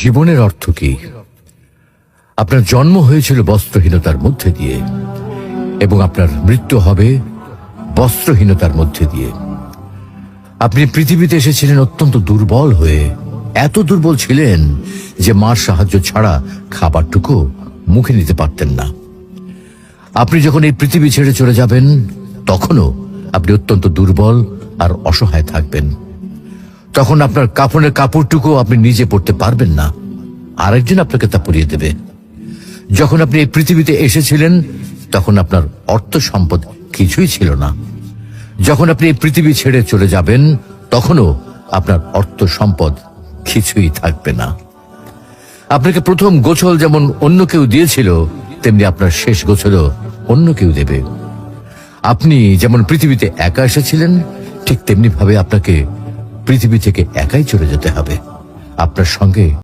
জীবনের অর্থ কি? আপনার জন্ম হয়েছিল বস্ত্রহীনতার মধ্যে দিয়ে এবং আপনার মৃত্যু হবে বস্ত্রহীনতার মধ্যে দিয়ে। আপনি পৃথিবীতে এসেছিলেন অত্যন্ত দুর্বল হয়ে, এত দুর্বল ছিলেন যে মার সাহায্য ছাড়া খাবারটুকু মুখে নিতে পারতেন না। আপনি যখন এই পৃথিবী ছেড়ে চলে যাবেন তখনও আপনি অত্যন্ত দুর্বল আর অসহায় থাকবেন। তখন আপনার কাফনের কাপড়টুকু আপনি নিজে পরতে পারবেন না, আরেকজন আপনাকে তা পরিয়ে দেবে। যখন আপনি এই পৃথিবীতে এসেছিলেন তখন আপনার অর্থ সম্পদ কিছুই ছিল না। যখন আপনি এই পৃথিবী ছেড়ে চলে যাবেন তখনও আপনার অর্থ সম্পদ কিছুই থাকবে না। আপনাকে প্রথম গোছল যেমন অন্য কেউ দিয়েছিল, তেমনি আপনার শেষ গোছলও অন্য কেউ দেবে। আপনি যেমন পৃথিবীতে একা এসেছিলেন, ঠিক তেমনি ভাবে আপনাকে পৃথিবী থেকে একাই চলে যেতে হবে। আপনার সঙ্গে